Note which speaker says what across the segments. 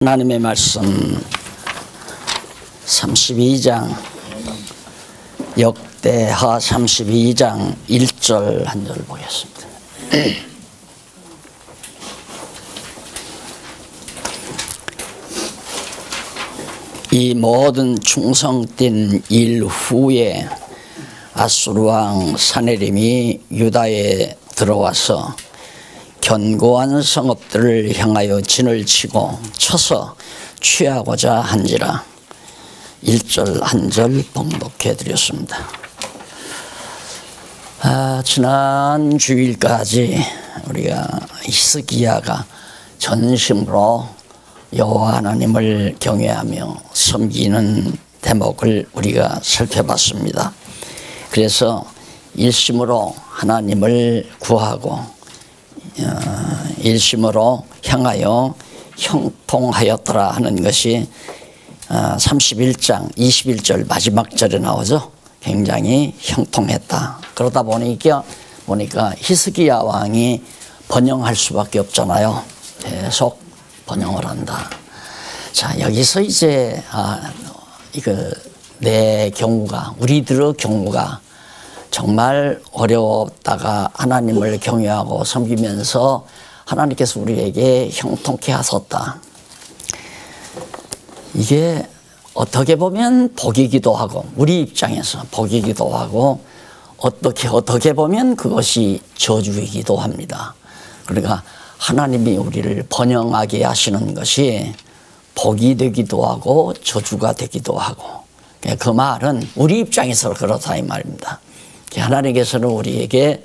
Speaker 1: 하나님의 말씀 32장 역대하 32장 1절 한 절 보겠습니다. 이 모든 충성된 일 후에 아수르 왕 사네림이 유다에 들어와서 견고한 성읍들을 향하여 진을 치고 쳐서 취하고자 한지라. 1절 한 절 봉독해 드렸습니다. 지난 주일까지 우리가 히스기야가 전심으로 여호와 하나님을 경외하며 섬기는 대목을 우리가 살펴봤습니다. 그래서 일심으로 하나님을 구하고 일심으로 향하여 형통하였더라 하는 것이 31장 21절 마지막 절에 나오죠. 굉장히 형통했다. 그러다 보니까 히스기야 왕이 번영할 수밖에 없잖아요. 계속 번영을 한다. 자, 여기서 이제 내 경우가, 우리들의 경우가 정말 어려웠다가 하나님을 경외하고 섬기면서 하나님께서 우리에게 형통케 하셨다. 이게 어떻게 보면 복이기도 하고, 우리 입장에서 복이기도 하고, 어떻게 보면 그것이 저주이기도 합니다. 그러니까 하나님이 우리를 번영하게 하시는 것이 복이 되기도 하고 저주가 되기도 하고, 그 말은 우리 입장에서 그렇다 이 말입니다. 하나님께서는 우리에게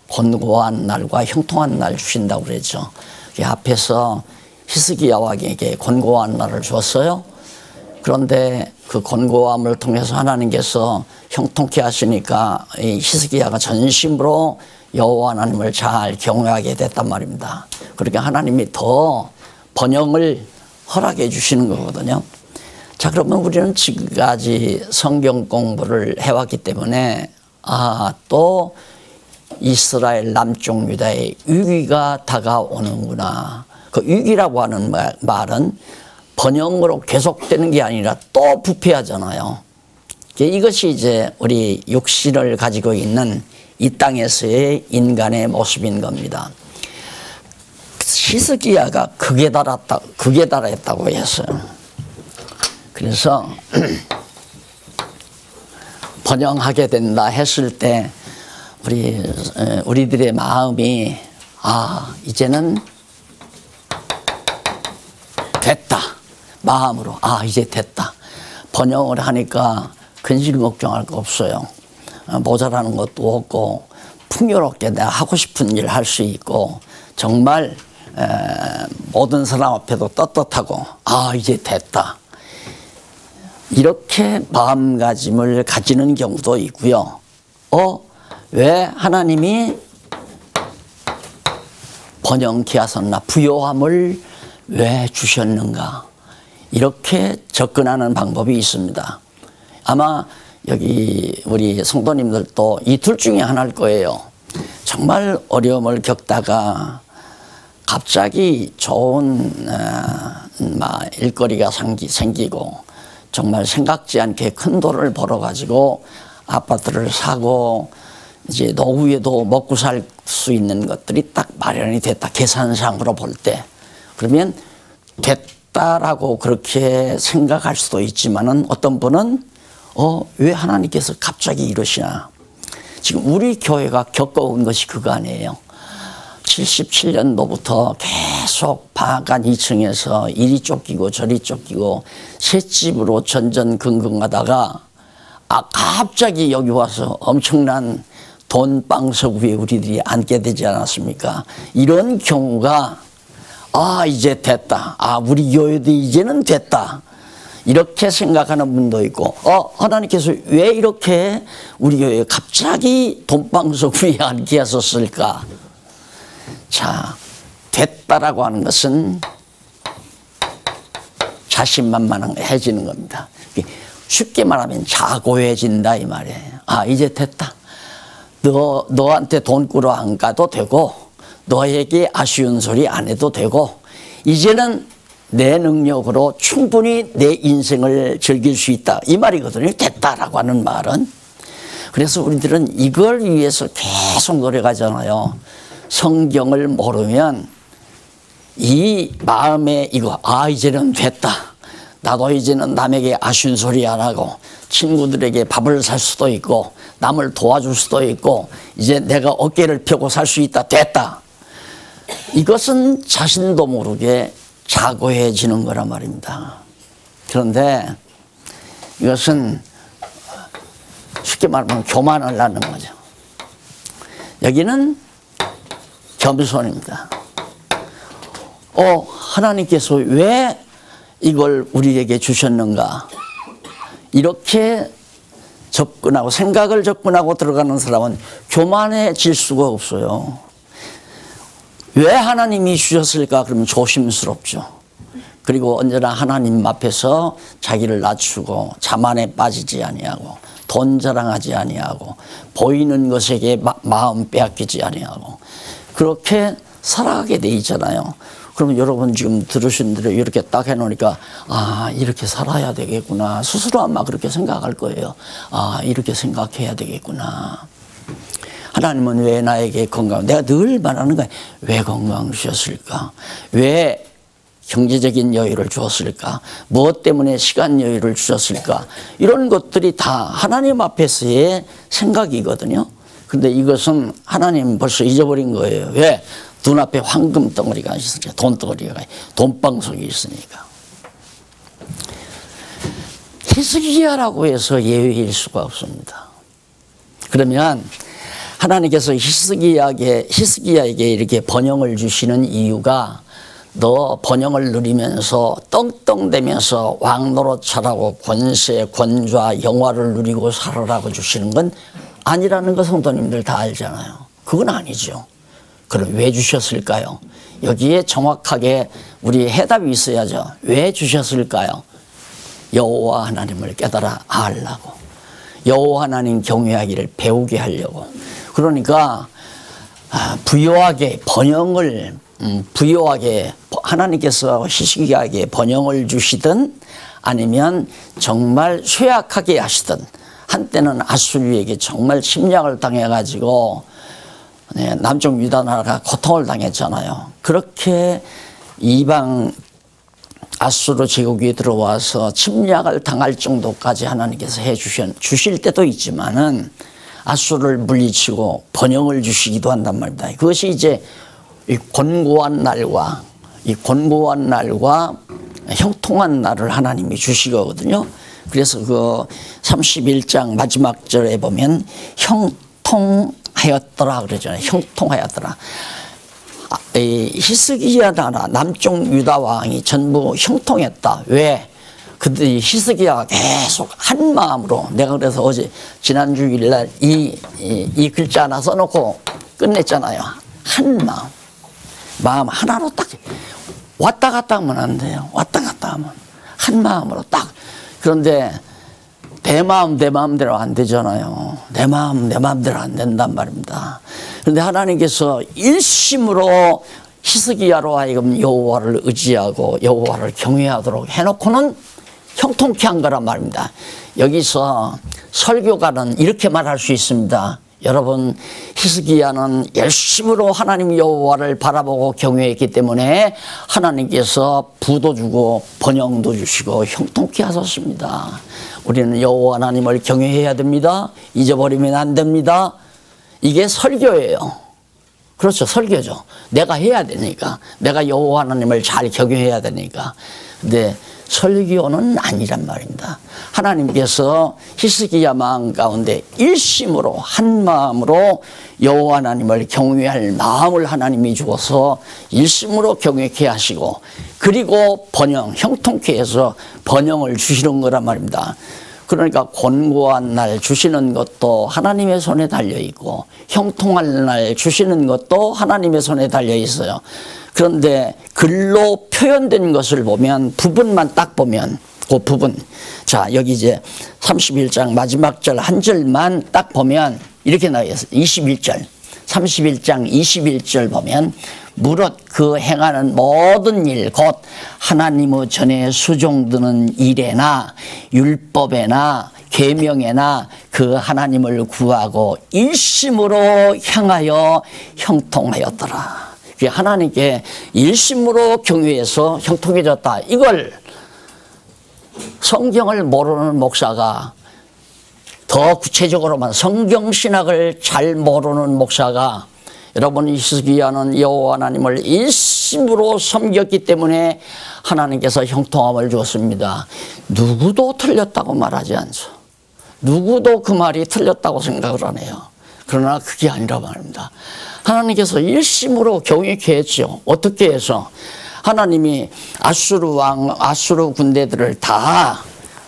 Speaker 1: 권고한 날과 형통한 날 주신다고 그랬죠. 앞에서 히스기야 왕에게 권고한 날을 주었어요. 그런데 그 권고함을 통해서 하나님께서 형통케 하시니까 이 히스기야가 전심으로 여호와 하나님을 잘 경외하게 됐단 말입니다. 그러니까 하나님이 더 번영을 허락해 주시는 거거든요. 자, 그러면 우리는 지금까지 성경 공부를 해왔기 때문에 또 이스라엘 남쪽 유다의 위기가 다가오는구나. 그 위기라고 하는 말은 번영으로 계속되는 게 아니라 또 부패하잖아요. 이것이 이제 우리 육신을 가지고 있는 이 땅에서의 인간의 모습인 겁니다. 히스기야가 극에 달했다고 했어요. 그래서 번영하게 된다 했을 때 우리들의 마음이 이제는 됐다. 마음으로 이제 됐다. 번영을 하니까 근실 걱정할 거 없어요. 모자라는 것도 없고 풍요롭게 내가 하고 싶은 일 할 수 있고 정말 모든 사람 앞에도 떳떳하고 이제 됐다. 이렇게 마음가짐을 가지는 경우도 있고요. 왜 하나님이 번영케 하셨나? 부요함을 왜 주셨는가? 이렇게 접근하는 방법이 있습니다. 아마 여기 우리 성도님들도 이 둘 중에 하나일 거예요. 정말 어려움을 겪다가 갑자기 좋은 일거리가 생기고 정말 생각지 않게 큰 돈을 벌어가지고 아파트를 사고 이제 노후에도 먹고 살 수 있는 것들이 딱 마련이 됐다. 계산상으로 볼 때. 그러면 됐다라고 그렇게 생각할 수도 있지만은 어떤 분은 왜 하나님께서 갑자기 이러시나. 지금 우리 교회가 겪어온 것이 그거 아니에요. 77년도부터 계속 방앗간 2층에서 이리 쫓기고 저리 쫓기고 셋집으로 전전긍긍하다가 갑자기 여기 와서 엄청난 돈방석 위에 우리들이 앉게 되지 않았습니까? 이런 경우가 이제 됐다. 우리 교회도 이제는 됐다. 이렇게 생각하는 분도 있고 하나님께서 왜 이렇게 우리 교회에 갑자기 돈방석 위에 앉게 하셨을까? 자, 됐다라고 하는 것은 자신만만해지는 겁니다. 쉽게 말하면 자고해진다 이 말이에요. 이제 됐다. 너한테 돈 꾸러 안 가도 되고 너에게 아쉬운 소리 안 해도 되고 이제는 내 능력으로 충분히 내 인생을 즐길 수 있다. 이 말이거든요. 됐다라고 하는 말은. 그래서 우리들은 이걸 위해서 계속 노력하잖아요. 성경을 모르면 이 마음에 이거, 이제는 됐다. 나도 이제는 남에게 아쉬운 소리 안 하고 친구들에게 밥을 살 수도 있고 남을 도와줄 수도 있고 이제 내가 어깨를 펴고 살 수 있다. 됐다. 이것은 자신도 모르게 자고해지는 거란 말입니다. 그런데 이것은 쉽게 말하면 교만을 하는 거죠. 여기는 겸손입니다. 하나님께서 왜 이걸 우리에게 주셨는가? 이렇게 접근하고 생각을 접근하고 들어가는 사람은 교만해질 수가 없어요. 왜 하나님이 주셨을까? 그러면 조심스럽죠. 그리고 언제나 하나님 앞에서 자기를 낮추고 자만에 빠지지 아니하고 돈 자랑하지 아니하고 보이는 것에게 마음 빼앗기지 아니하고 그렇게 살아가게 돼 있잖아요. 그러면 여러분 지금 들으신 대로 이렇게 딱 해놓으니까 이렇게 살아야 되겠구나. 스스로 아마 그렇게 생각할 거예요. 이렇게 생각해야 되겠구나. 하나님은 왜 나에게 건강, 내가 늘 말하는 거야. 왜 건강 주셨을까? 왜 경제적인 여유를 주었을까? 무엇 때문에 시간 여유를 주셨을까? 이런 것들이 다 하나님 앞에서의 생각이거든요. 그런데 이것은 하나님 벌써 잊어버린 거예요. 왜? 눈앞에 황금 덩어리가 있으니까, 돈덩어리가, 돈방석이 있으니까. 히스기야라고 해서 예외일 수가 없습니다. 그러면 하나님께서 히스기야에게 이렇게 번영을 주시는 이유가 너 번영을 누리면서 떵떵대면서 왕노릇하라고 권세, 권좌, 영화를 누리고 살아라고 주시는 건 아니라는 거 성도님들 다 알잖아요. 그건 아니죠. 그럼 왜 주셨을까요? 여기에 정확하게 우리 해답이 있어야죠. 왜 주셨을까요? 여호와 하나님을 깨달아 알라고. 여호와 하나님 경외하기를 배우게 하려고. 그러니까 부요하게 번영을 부요하게 하나님께서 히스기야에게 번영을 주시든 아니면 정말 쇠약하게 하시든 한때는 아수르에게 정말 침략을 당해가지고 남쪽 유다 나라가 고통을 당했잖아요. 그렇게 이방 아수르 제국이 들어와서 침략을 당할 정도까지 하나님께서 주실 때도 있지만은 아수르를 물리치고 번영을 주시기도 한단 말입니다. 그것이 이제 이 곤고한 날과 형통한 날을 하나님이 주시거든요. 그래서 그 31장 마지막 절에 보면 형통하였더라 그러잖아요. 형통하였더라. 히스기야 나라 남쪽 유다 왕이 전부 형통했다. 왜? 그들이 히스기야가 계속 한 마음으로, 내가 그래서 어제 지난 주일날 이 글자 하나 써놓고 끝냈잖아요. 한 마음 하나로 딱 왔다 갔다 하면 안 돼요. 왔다 갔다 하면 한 마음으로 딱. 그런데 내 마음 내 마음대로 안 되잖아요. 내 마음 내 마음대로 안 된단 말입니다. 그런데 하나님께서 일심으로 히스기야로 하여금 여호와를 의지하고 여호와를 경외하도록 해놓고는 형통케 한 거란 말입니다. 여기서 설교가는 이렇게 말할 수 있습니다. 여러분, 히스기야는 열심으로 하나님 여호와를 바라보고 경외했기 때문에 하나님께서 부도 주고 번영도 주시고 형통케 하셨습니다. 우리는 여호와 하나님을 경외해야 됩니다. 잊어버리면 안 됩니다. 이게 설교예요. 그렇죠, 설교죠. 내가 해야 되니까, 내가 여호와 하나님을 잘 경외해야 되니까. 근데 설교는 아니란 말입니다. 하나님께서 히스기야 마음 가운데 일심으로 한 마음으로 여호와 하나님을 경외할 마음을 하나님이 주어서 일심으로 경외케 하시고, 그리고 번영, 형통케 해서 번영을 주시는 거란 말입니다. 그러니까 곤고한 날 주시는 것도 하나님의 손에 달려있고 형통할 날 주시는 것도 하나님의 손에 달려있어요. 그런데 글로 표현된 것을 보면, 부분만 딱 보면, 그 부분, 자 여기 이제 31장 마지막 절 한 절만 딱 보면 이렇게 나와 있어요. 21절 31장 21절 보면 무릇 그 행하는 모든 일 곧 하나님의 전에 수종드는 일에나 율법에나 계명에나 그 하나님을 구하고 일심으로 향하여 형통하였더라. 하나님께 일심으로 경외해서 형통해졌다. 이걸 성경을 모르는 목사가, 더 구체적으로만 성경신학을 잘 모르는 목사가, 여러분 히스기야는 여호와 하나님을 일심으로 섬겼기 때문에 하나님께서 형통함을 주었습니다. 누구도 틀렸다고 말하지 않죠. 누구도 그 말이 틀렸다고 생각을 안 해요. 그러나 그게 아니라 말입니다. 하나님께서 일심으로 경외케 했죠. 어떻게 해서? 하나님이 아수르 왕, 아수르 군대들을 다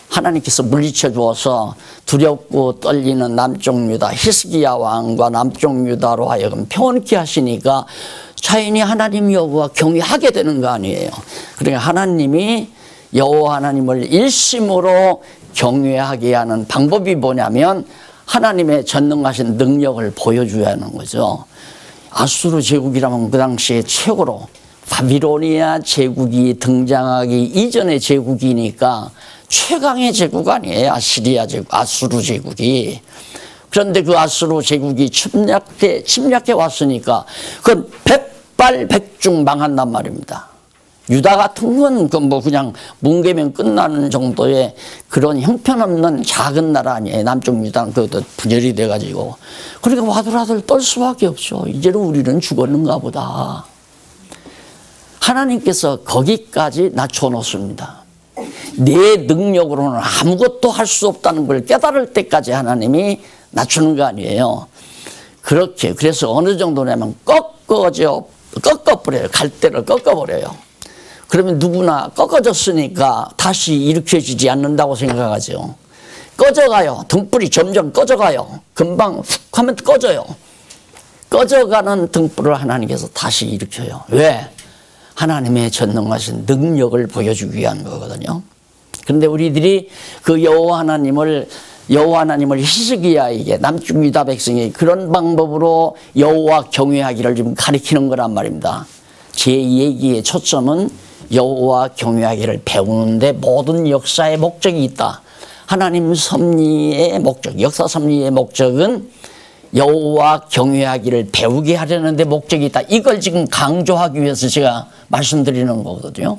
Speaker 1: 하나님께서 물리쳐 주어서 두렵고 떨리는 남쪽 유다 히스기야 왕과 남쪽 유다로 하여금 평온케 하시니까 자연히 하나님 여호와 경외하게 되는 거 아니에요. 그러니까 하나님이 여호와 하나님을 일심으로 경외하게 하는 방법이 뭐냐면 하나님의 전능하신 능력을 보여줘야 하는 거죠. 아수르 제국이라면 그 당시에 최고로 바비로니아 제국이 등장하기 이전의 제국이니까 최강의 제국 아니에요. 아시리아 제국, 아수르 제국이. 그런데 그 아수르 제국이 침략해 왔으니까 그건 백발백중 망한단 말입니다. 유다 같은 건 그 뭐 그냥 뭉개면 끝나는 정도의 그런 형편없는 작은 나라 아니에요. 남쪽 유다는 그것도 분열이 돼가지고. 그러니까 와들와들 떨 수밖에 없죠. 이제는 우리는 죽었는가 보다. 하나님께서 거기까지 낮춰놓습니다. 내 능력으로는 아무것도 할 수 없다는 걸 깨달을 때까지 하나님이 낮추는 거 아니에요. 그렇게 그래서 어느 정도냐면 꺾어버려요. 갈대를 꺾어버려요. 그러면 누구나 꺾어졌으니까 다시 일으켜지지 않는다고 생각하죠. 꺼져가요. 등불이 점점 꺼져가요. 금방 훅 하면 꺼져요. 꺼져가는 등불을 하나님께서 다시 일으켜요. 왜? 하나님의 전능하신 능력을 보여주기 위한 거거든요. 그런데 우리들이 그 여호와 하나님을 히스기야에게 남쪽 유다 백성이 그런 방법으로 여호와 경외하기를 지금 가리키는 거란 말입니다. 제 얘기의 초점은 여호와 경외하기를 배우는데 모든 역사의 목적이 있다. 하나님 섭리의 목적, 역사 섭리의 목적은 여호와 경외하기를 배우게 하려는 데 목적이 있다. 이걸 지금 강조하기 위해서 제가 말씀드리는 거거든요.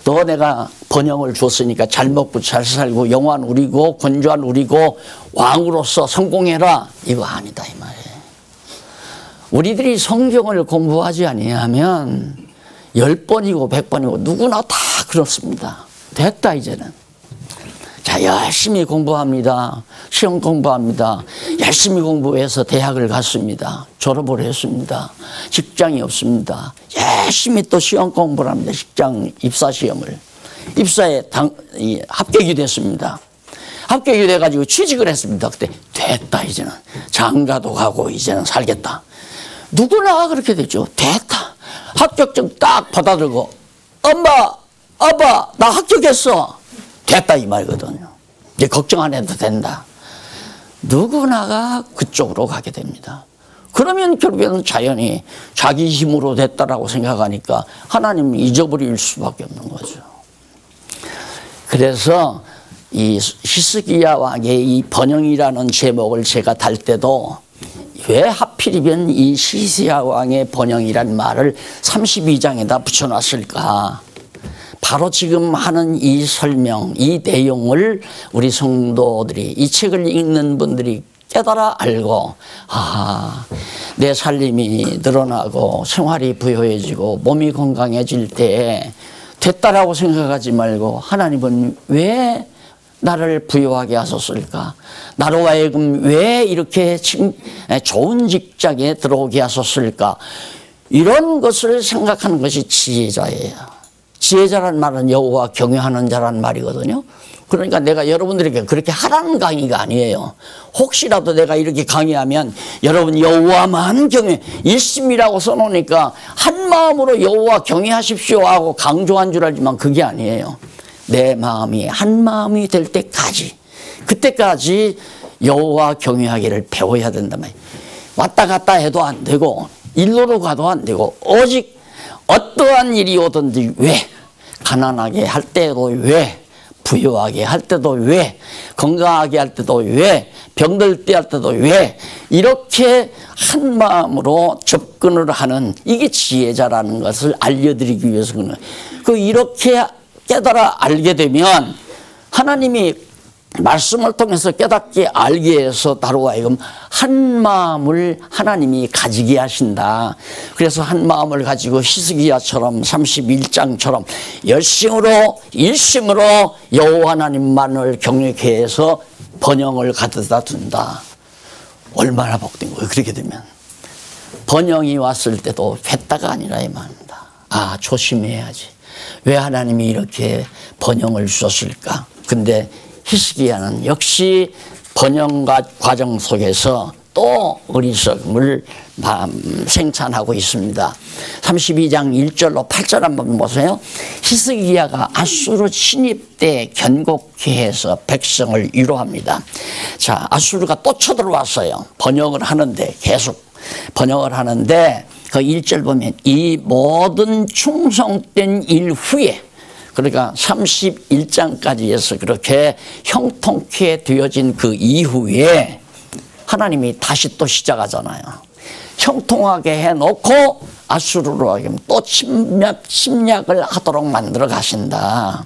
Speaker 1: 너 내가 번영을 줬으니까 잘 먹고 잘 살고 영화 누리고 권좌 누리고 왕으로서 성공해라. 이거 아니다 이 말이에요. 우리들이 성경을 공부하지 아니하면 10번이고 100번이고 누구나 다 그렇습니다. 됐다 이제는. 자, 열심히 공부합니다. 시험 공부합니다. 열심히 공부해서 대학을 갔습니다. 졸업을 했습니다. 직장이 없습니다. 열심히 또 시험 공부를 합니다. 직장 입사 시험을. 입사에 합격이 됐습니다. 합격이 돼가지고 취직을 했습니다. 그때 됐다 이제는. 장가도 가고 이제는 살겠다. 누구나 그렇게 되죠. 됐다. 합격증 딱 받아들고 엄마 아빠 나 합격했어. 됐다 이 말이거든요. 이제 걱정 안 해도 된다. 누구나가 그쪽으로 가게 됩니다. 그러면 결국에는 자연히 자기 힘으로 됐다라고 생각하니까 하나님을 잊어버릴 수밖에 없는 거죠. 그래서 이 히스기야 왕의 이 번영이라는 제목을 제가 달 때도 왜 하필이면 이 히스기야 왕의 번영이라는 말을 32장에다 붙여놨을까? 바로 지금 하는 이 설명, 이 내용을 우리 성도들이, 이 책을 읽는 분들이 깨달아 알고, 내 살림이 늘어나고 생활이 부유해지고 몸이 건강해질 때 됐다라고 생각하지 말고 하나님은 왜 나를 부유하게 하셨을까? 나로 하여금 왜 이렇게 좋은 직장에 들어오게 하셨을까? 이런 것을 생각하는 것이 지혜자예요. 지혜자란 말은 여호와 경외하는 자란 말이거든요. 그러니까 내가 여러분들에게 그렇게 하라는 강의가 아니에요. 혹시라도 내가 이렇게 강의하면 여러분 여호와만 경외, 일심이라고 써놓으니까 한 마음으로 여호와 경외하십시오 하고 강조한 줄 알지만 그게 아니에요. 내 마음이 한 마음이 될 때까지, 그때까지 여호와 경외하기를 배워야 된단 말이에요. 왔다 갔다 해도 안 되고 일로로 가도 안 되고 오직 어떠한 일이 오든지 왜 가난하게 할 때도 왜 부유하게 할 때도 왜 건강하게 할 때도 왜 병들 때 할 때도 왜 이렇게 한 마음으로 접근을 하는 이게 지혜자라는 것을 알려드리기 위해서는 이렇게 깨달아 알게 되면 하나님이 말씀을 통해서 깨닫게 알게 해서 나로 하여금 한 마음을 하나님이 가지게 하신다. 그래서 한 마음을 가지고 히스기야처럼 31장처럼 열심으로 일심으로 여호와 하나님만을 경외케 해서 번영을 가져다 둔다. 얼마나 복된 거예요. 그렇게 되면 번영이 왔을 때도 뱉다가 아니라 이 말입니다. 아, 조심해야지. 왜 하나님이 이렇게 번영을 주셨을까? 근데 히스기야는 역시 번영 과정 속에서 또 어리석음을 생산하고 있습니다. 32장 1절로 8절 한번 보세요. 히스기야가 아수르 침입 때 견고케 해서 백성을 위로합니다. 자, 아수르가 또 쳐들어왔어요. 번영을 하는데 계속 번영을 하는데 그 1절 보면 이 모든 충성된 일 후에 그러니까 31장까지 해서 그렇게 형통케 되어진 그 이후에 하나님이 다시 또 시작하잖아요. 형통하게 해놓고 아수르로 하여금 또 침략을 하도록 만들어 가신다.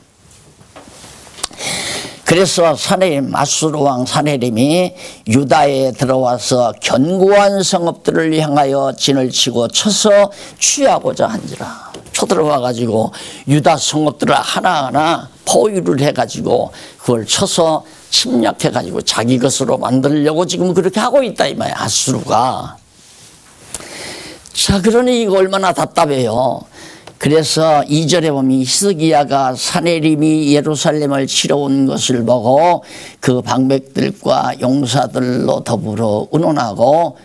Speaker 1: 그래서 사네림, 아수르 왕 사네림이 유다에 들어와서 견고한 성읍들을 향하여 진을 치고 쳐서 취하고자 한지라. 쳐들어와 가지고 유다 성읍들을 하나하나 포위를 해가지고 그걸 쳐서 침략해가지고 자기 것으로 만들려고 지금 그렇게 하고 있다 이 말이야, 아수르가. 자, 그러니 이거 얼마나 답답해요. 그래서 2절에 보면 히스기야가 사네림이 예루살렘을 치러 온 것을 보고 그 방백들과 용사들로 더불어 의논하고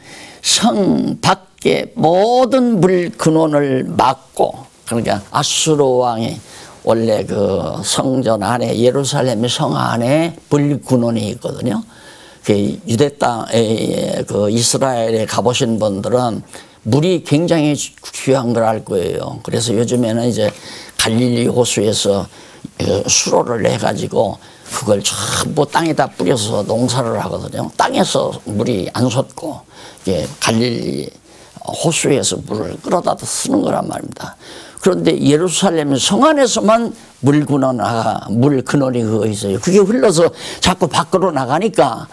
Speaker 1: 성 밖에 모든 물 근원을 막고, 그러니까 아수르 왕이 원래 그 성전 안에 예루살렘 성 안에 물 근원이 있거든요. 그 유대 땅에 그 이스라엘에 가보신 분들은 물이 굉장히 귀한 걸 알 거예요. 그래서 요즘에는 이제 갈릴리 호수에서 수로를 해가지고 그걸 전부 땅에다 뿌려서 농사를 하거든요. 땅에서 물이 안 솟고 갈릴리 호수에서 물을 끌어다 쓰는 거란 말입니다. 그런데 예루살렘 성 안에서만 물 근원이 그거 있어요. 그게 흘러서 자꾸 밖으로 나가니까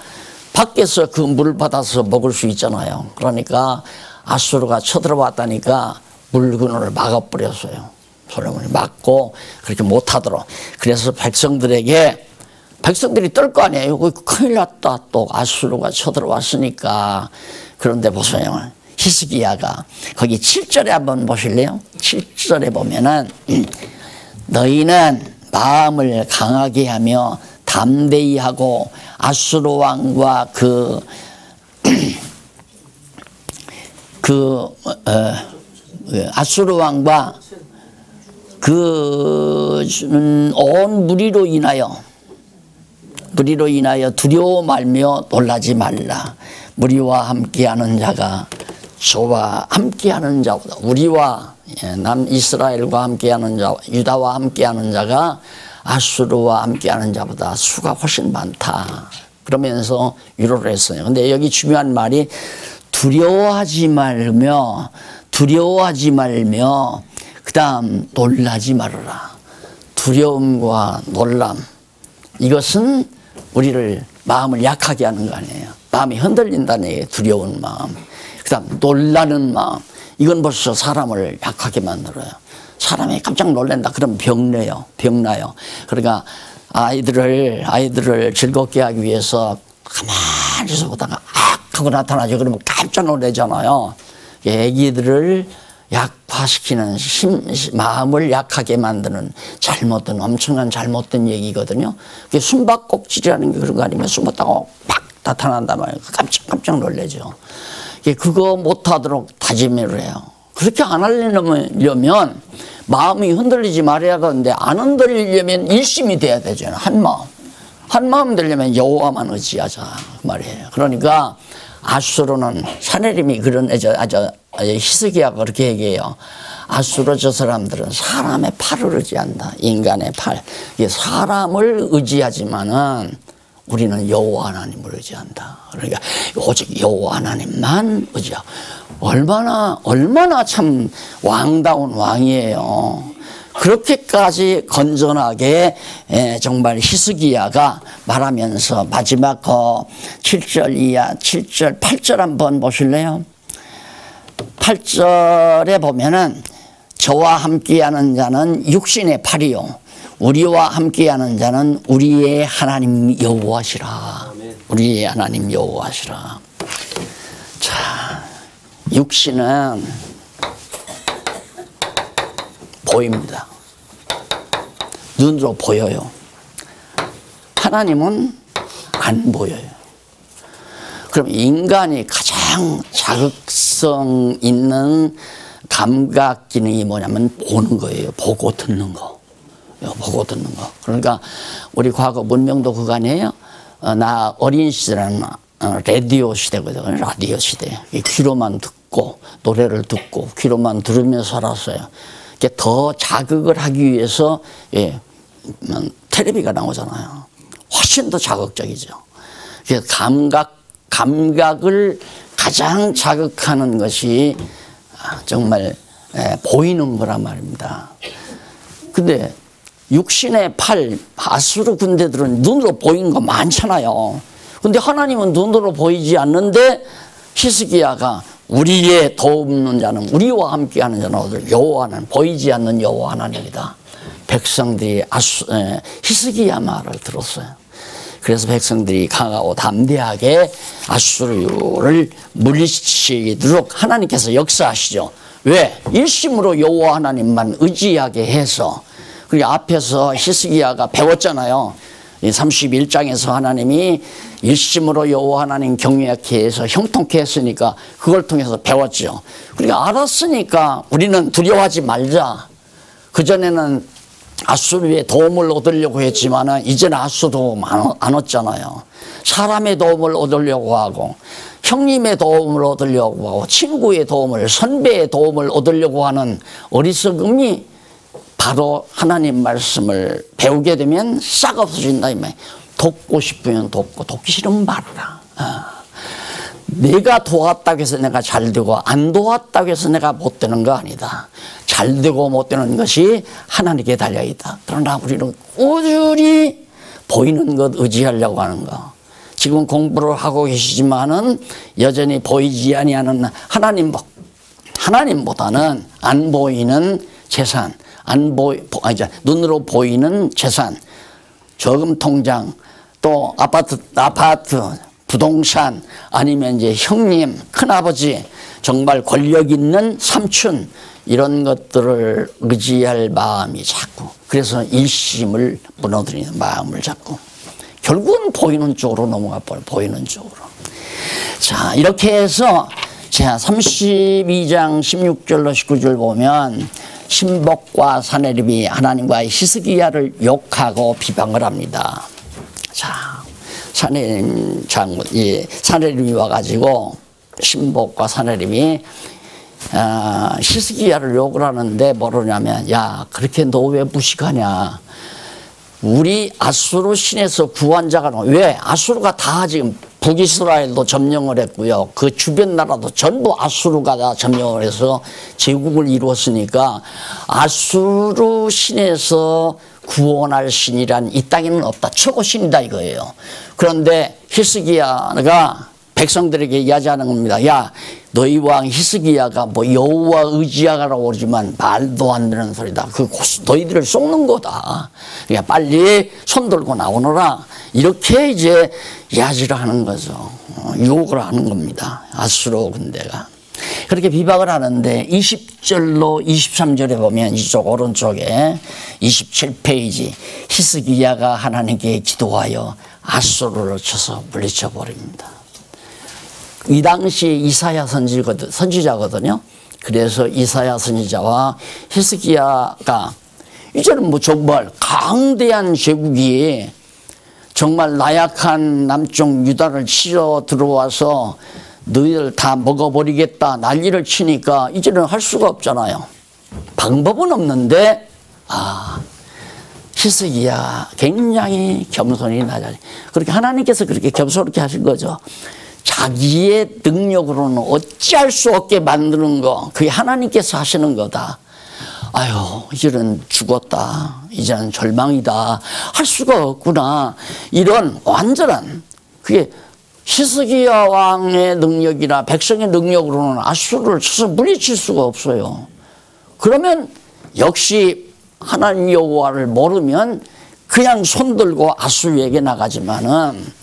Speaker 1: 밖에서 그 물을 받아서 먹을 수 있잖아요. 그러니까 아수르가 쳐들어왔다니까 물 근원을 막아버렸어요. 솔로몬이 막고 그렇게 못하도록. 그래서 백성들이 떨 거 아니에요. 큰일 났다. 또 아수르가 쳐들어왔으니까. 그런데 보세요. 히스기야가 거기 7절에 한번 보실래요? 7절에 보면은 너희는 마음을 강하게 하며 담대히 하고 아수르 왕과 아수르 왕과 온 무리로 인하여 두려워 말며 놀라지 말라. 무리와 함께하는 자가 저와 함께하는 자보다, 우리와 남이스라엘과 함께하는 자, 유다와 함께하는 자가 아수르와 함께하는 자보다 수가 훨씬 많다. 그러면서 위로를 했어요. 근데 여기 중요한 말이 두려워하지 말며 그 다음 놀라지 말아라. 두려움과 놀람, 이것은 우리를 마음을 약하게 하는 거 아니에요. 마음이 흔들린다는 얘기예요. 두려운 마음. 그 다음 놀라는 마음, 이건 벌써 사람을 약하게 만들어요. 사람이 깜짝 놀란다 그러면 병나요. 그러니까 아이들을 즐겁게 하기 위해서 가만히 있어 보다가 하고 나타나죠. 그러면 깜짝 놀라잖아요. 애기들을 약화시키는 마음을 약하게 만드는 엄청난 잘못된 얘기거든요. 그게 숨바꼭질이라는 게 그런 거 아니면 숨었다가 막 나타난단 말이에요. 깜짝 놀라죠. 그거 못하도록 다짐을 해요. 그렇게 안 하려면 마음이 흔들리지 말아야 하는데, 안 흔들리려면 일심이 돼야 되잖아요. 한 마음 되려면 여호와만 의지하자 그 말이에요. 그러니까 아수르는 사내림이 그런 히스기야가 그렇게 얘기해요. 아수르 저 사람들은 사람의 팔을 의지한다. 인간의 팔. 이게 사람을 의지하지만은 우리는 여호와 하나님을 의지한다. 그러니까 오직 여호와 하나님만 의지하고 얼마나 참 왕다운 왕이에요. 그렇게까지 건전하게 정말 히스기야가 말하면서 마지막 7절 이하 7절 8절 한번 보실래요? 8절에 보면은 저와 함께하는 자는 육신의 팔이요 우리와 함께하는 자는 우리의 하나님 여호와시라. 우리의 하나님 여호와시라. 자, 육신은 보입니다. 눈으로 보여요. 하나님은 안 보여요. 그럼 인간이 가장 자극성 있는 감각 기능이 뭐냐면 보는 거예요. 보고 듣는 거. 보고 듣는 거. 그러니까 우리 과거 문명도 그거 아니에요? 나 어린 시절에는 라디오 시대거든요. 라디오 시대. 귀로만 듣고 노래를 듣고 귀로만 들으면서 살았어요. 더 자극을 하기 위해서 텔레비가 나오잖아요. 훨씬 더 자극적이죠. 그래서 감각을 가장 자극하는 것이 정말 보이는 거란 말입니다. 근데 육신의 팔, 아수르 군대들은 눈으로 보이는 거 많잖아요. 근데 하나님은 눈으로 보이지 않는데 히스기야가 우리의 도움는 자는 우리와 함께하는 자는 여호와는 보이지 않는 여호와 하나님이다. 백성들이 히스기야 말을 들었어요. 그래서 백성들이 강하고 담대하게 아수르를 물리치도록 하나님께서 역사하시죠. 왜? 일심으로 여호와 하나님만 의지하게 해서. 그리고 앞에서 히스기야가 배웠잖아요. 31장에서 하나님이 일심으로 여호와 하나님 경외하게 해서 형통케 했으니까 그걸 통해서 배웠죠. 그러니까 알았으니까 우리는 두려워하지 말자. 그전에는 아수르의 도움을 얻으려고 했지만 이제는 아수르 도움 안 얻잖아요. 사람의 도움을 얻으려고 하고 형님의 도움을 얻으려고 하고 친구의 도움을 선배의 도움을 얻으려고 하는 어리석음이 바로 하나님 말씀을 배우게 되면 싹 없어진다. 돕고 싶으면 돕고 돕기 싫으면 말아라. 내가 도왔다고 해서 내가 잘 되고 안 도왔다고 해서 내가 못 되는 거 아니다. 잘 되고 못 되는 것이 하나님께 달려있다. 그러나 우리는 꾸준히 보이는 것 의지하려고 하는 거. 지금 공부를 하고 계시지만은 여전히 보이지 아니하는 하나님보다는 안 보이는 재산, 눈으로 보이는 재산, 저금 통장, 또 아파트, 부동산, 아니면 이제 형님, 큰아버지, 정말 권력 있는 삼촌, 이런 것들을 의지할 마음이 자꾸, 그래서 일심을 무너뜨리는 마음을 자꾸 결국은 보이는 쪽으로 넘어가 버려요. 보이는 쪽으로. 자, 이렇게 해서 자 32장 16절로 19절 보면 신복과 사내립이 하나님과 히스기야를 욕하고 비방을 합니다. 자, 사내립이 와가지고 신복과 사내립이 히스기야를 욕을 하는데 뭐라냐면, 야, 그렇게 너 왜 무식하냐? 우리 아수르 신에서 구한 자가 왜? 아수르가 다 지금 북이스라엘도 점령을 했고요. 그 주변 나라도 전부 아수르가 다 점령을 해서 제국을 이루었으니까 아수르 신에서 구원할 신이란 이 땅에는 없다. 최고 신이다 이거예요. 그런데 히스기야가 백성들에게 이야기하는 겁니다. 야, 너희 왕 히스기야가 뭐 여호와 의지하라고 그러지만 말도 안 되는 소리다. 그 너희들을 속는 거다. 그러니까 빨리 손 들고 나오너라. 이렇게 이제 이야기를 하는 거죠. 유혹을 하는 겁니다. 아수르 군대가. 그렇게 비박을 하는데 20절로 23절에 보면 이쪽 오른쪽에 27페이지 히스기야가 하나님께 기도하여 아수르를 쳐서 물리쳐 버립니다. 이 당시에 이사야 선지자거든요. 그래서 이사야 선지자와 히스기야가 이제는 뭐 정말 강대한 제국이 정말 나약한 남쪽 유다를 치러 들어와서 너희들 다 먹어버리겠다 난리를 치니까 이제는 할 수가 없잖아요. 방법은 없는데 히스기야 굉장히 겸손히 낮아지. 그렇게 하나님께서 그렇게 겸손하게 하신 거죠. 자기의 능력으로는 어찌할 수 없게 만드는 거 그게 하나님께서 하시는 거다. 아유 이제는 죽었다. 이제는 절망이다. 할 수가 없구나. 이런 완전한 그게 히스기야 왕의 능력이나 백성의 능력으로는 아수르를 쳐서 물리칠 수가 없어요. 그러면 역시 하나님 여호와를 모르면 그냥 손들고 아수르에게 나가지만은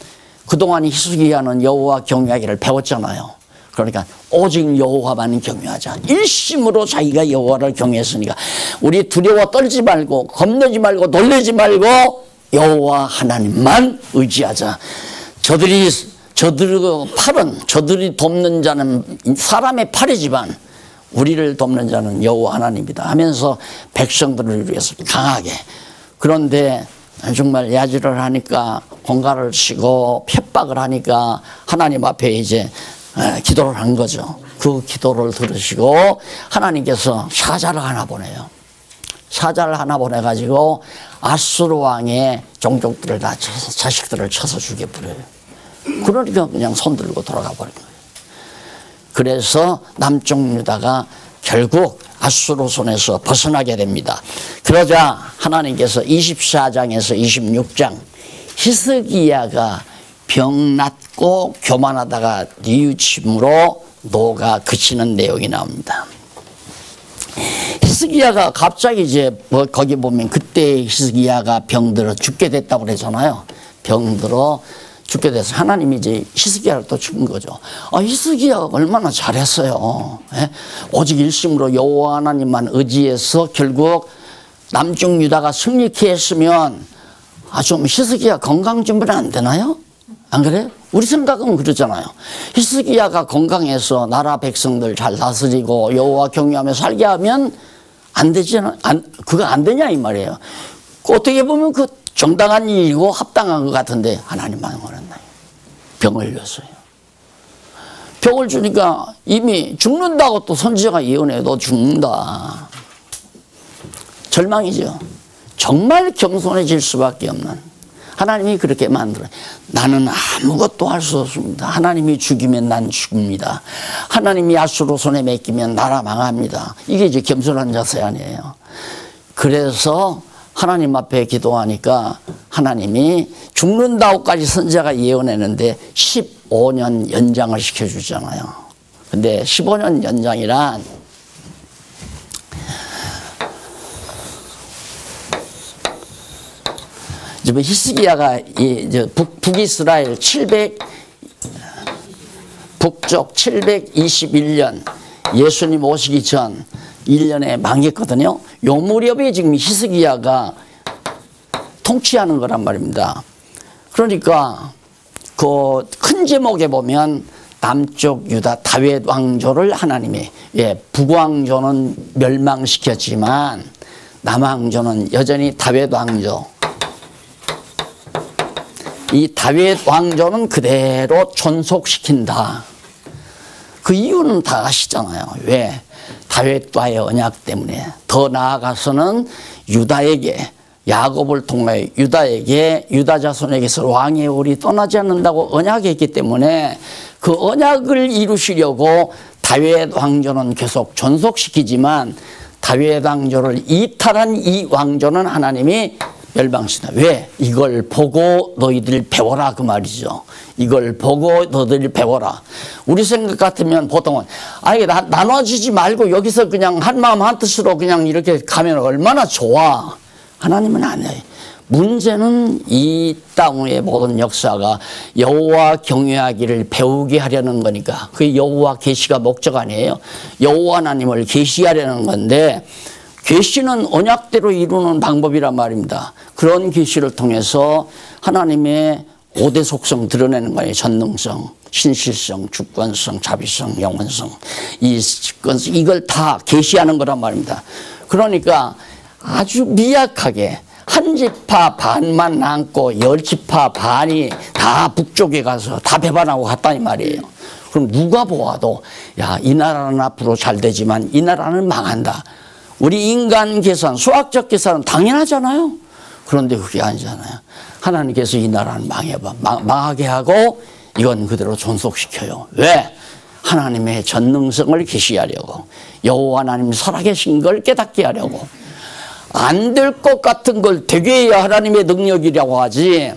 Speaker 1: 그동안 히스기야는 여호와 경외하기를 배웠잖아요. 그러니까 오직 여호와만 경외하자. 일심으로 자기가 여호와를 경외했으니까 우리 두려워 떨지 말고 겁내지 말고 놀라지 말고 여호와 하나님만 의지하자. 저들이 팔은 저들이 돕는 자는 사람의 팔이지만 우리를 돕는 자는 여호와 하나님이다 하면서 백성들을 위해서 강하게. 그런데 정말 야지를 하니까 공갈을 치고 협박을 하니까 하나님 앞에 이제 기도를 한 거죠. 그 기도를 들으시고 하나님께서 사자를 하나 보내요. 사자를 하나 보내가지고 아수르 왕의 종족들을 다 쳐서 자식들을 쳐서 죽여버려요. 그러니까 그냥 손들고 돌아가 버린 거예요. 그래서 남쪽 유다가 결국 아수르 손에서 벗어나게 됩니다. 그러자 하나님께서 24장에서 26장 히스기야가 병났고 교만하다가 뉘우침으로 노가 그치는 내용이 나옵니다. 히스기야가 갑자기 이제 거기 보면 그때 히스기야가 병들어 죽게 됐다고 그러잖아요. 병들어 죽게 돼서 하나님이 이제 히스기야를 또 죽은 거죠. 히스기야가 얼마나 잘했어요. 예? 오직 일심으로 여호와 하나님만 의지해서 결국 남쪽 유다가 승리케 했으면 좀 히스기야 건강 준비는 안 되나요? 안 그래요? 우리 생각은 그러잖아요. 히스기야가 건강해서 나라 백성들 잘 다스리고 여호와 경외하며 살게 하면 안 되잖아. 그거 안 되냐 이 말이에요. 어떻게 보면 그 정당한 일이고 합당한 것 같은데 하나님만 원했나요? 병을 줬어요. 병을 주니까 이미 죽는다고 또 선지자가 예언해. 너 죽는다. 절망이죠. 정말 겸손해질 수밖에 없는 하나님이 그렇게 만들어요. 나는 아무것도 할 수 없습니다. 하나님이 죽이면 난 죽습니다. 하나님이 아수르 손에 맡기면 나라 망합니다. 이게 이제 겸손한 자세 아니에요. 그래서 하나님 앞에 기도하니까 하나님이 죽는다고까지 선지자가 예언했는데 15년 연장을 시켜주잖아요. 근데 15년 연장이란 지금 히스기야가 북이스라엘 북쪽 721년 예수님 오시기 전 1년에 망했거든요. 요 무렵에 지금 히스기야가 통치하는 거란 말입니다. 그러니까 그 큰 제목에 보면 남쪽 유다 다윗 왕조를 하나님이 북왕조는 멸망시켰지만 남왕조는 여전히 다윗 왕조. 이 다윗 왕조는 그대로 존속시킨다. 그 이유는 다 아시잖아요. 왜? 다윗과의 언약 때문에. 더 나아가서는 유다에게 야곱을 통해 유다 자손에게서 왕의 올이 떠나지 않는다고 언약했기 때문에 그 언약을 이루시려고 다윗 왕조는 계속 존속시키지만 다윗 왕조를 이탈한 이 왕조는 하나님이 멸망시다. 왜? 이걸 보고 너희들 배워라 그 말이죠. 이걸 보고 너희들 배워라. 우리 생각 같으면 보통은 이게 나눠지지 말고 여기서 그냥 한마음 한뜻으로 그냥 이렇게 가면 얼마나 좋아. 하나님은 안 해요. 문제는 이 땅의 모든 역사가 여호와 경외하기를 배우게 하려는 거니까 그 여호와 계시가 목적 아니에요. 여호와 하나님을 계시하려는 건데 계시는 언약대로 이루는 방법이란 말입니다. 그런 계시를 통해서 하나님의 5대 속성 드러내는 거예요. 전능성, 신실성, 주권성, 자비성, 영원성. 이걸 다 계시하는 거란 말입니다. 그러니까 아주 미약하게 한 지파 반만 남고 10지파 반이 다 북쪽에 가서 다 배반하고 갔다니 말이에요. 그럼 누가 보아도 야, 이 나라는 앞으로 잘 되지만 이 나라는 망한다. 우리 인간 계산, 수학적 계산은 당연하잖아요. 그런데 그게 아니잖아요. 하나님께서 이 나라는 망하게 하고 이건 그대로 존속시켜요. 왜? 하나님의 전능성을 계시하려고, 여호와 하나님 살아계신 걸 깨닫게 하려고. 안 될 것 같은 걸 되게 해야 하나님의 능력이라고 하지,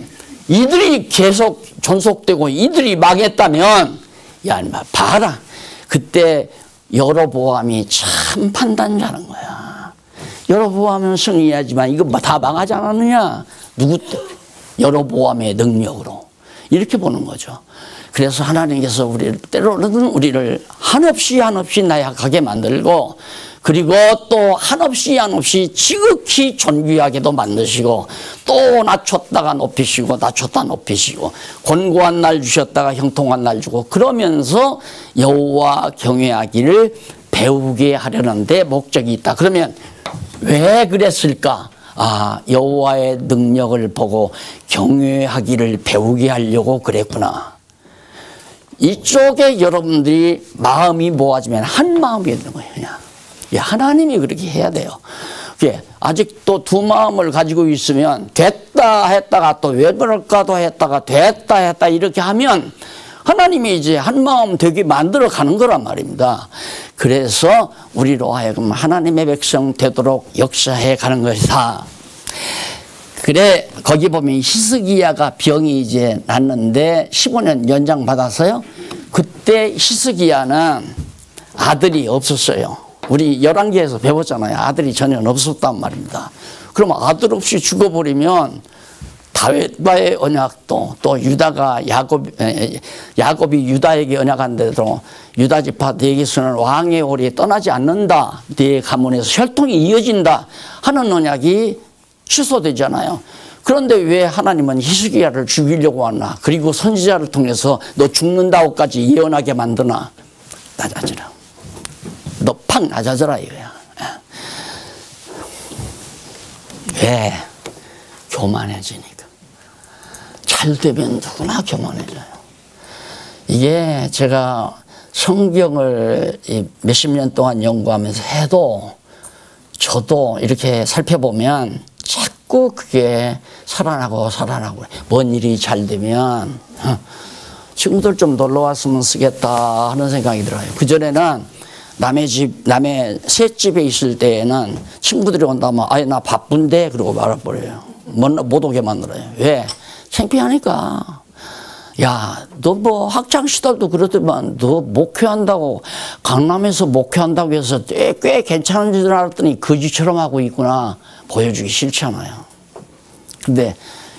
Speaker 1: 이들이 계속 존속되고 이들이 망했다면 야 봐라, 그때 여로보암이 참 판단 잘한 거야. 여로보암은 승리하지만 이거 다 망하지 않았느냐? 누구 때? 여로보암의 능력으로. 이렇게 보는 거죠. 그래서 하나님께서 때로는 우리를 한없이 나약하게 만들고, 그리고 또 한없이 지극히 존귀하게도 만드시고, 또 낮췄다가 높이시고 낮췄다 높이시고, 곤고한 날 주셨다가 형통한 날 주고, 그러면서 여호와 경외하기를 배우게 하려는 데 목적이 있다. 그러면 왜 그랬을까? 아, 여호와의 능력을 보고 경외하기를 배우게 하려고 그랬구나. 이쪽에 여러분들이 마음이 모아지면 한 마음이 되는 거예요. 그냥. 하나님이 그렇게 해야 돼요. 아직도 두 마음을 가지고 있으면 됐다 했다가 또 왜 그럴까도 했다가 됐다 이렇게 하면 하나님이 이제 한 마음 되게 만들어 가는 거란 말입니다. 그래서 우리로 하여금 하나님의 백성 되도록 역사해 가는 것이다. 그래, 거기 보면 히스기야가 병이 이제 났는데 15년 연장 받았어요. 그때 히스기야는 아들이 없었어요. 우리 열왕기에서 배웠잖아요. 아들이 전혀 없었단 말입니다. 그럼 아들 없이 죽어버리면 다윗과의 언약도, 또 유다가 야곱이 유다에게 언약한데도 유다 지파 네개서는 왕의 오리에 떠나지 않는다, 네 가문에서 혈통이 이어진다 하는 언약이 취소되잖아요. 그런데 왜 하나님은 히스기야를 죽이려고 하나? 그리고 선지자를 통해서 너 죽는다고까지 예언하게 만드나? 낮아지라. 너 팍 낮아져라 이거야. 왜? 교만해지니까. 잘 되면 누구나 교만해져요. 이게 제가 성경을 몇십 년 동안 연구하면서 해도 저도 이렇게 살펴보면 자꾸 그게 살아나고 뭔 일이 잘 되면 친구들 좀 놀러 왔으면 쓰겠다 하는 생각이 들어요. 그전에는 남의 셋집에 있을 때에는 친구들이 온다면 아예 나 바쁜데 그러고 말아버려요. 못 오게 만들어요. 왜? 창피하니까. 야, 너 뭐 학창시절도 그러더만 너 목회한다고 강남에서 목회한다고 해서 꽤 괜찮은 줄 알았더니 거지처럼 하고 있구나. 보여주기 싫잖아요. 근데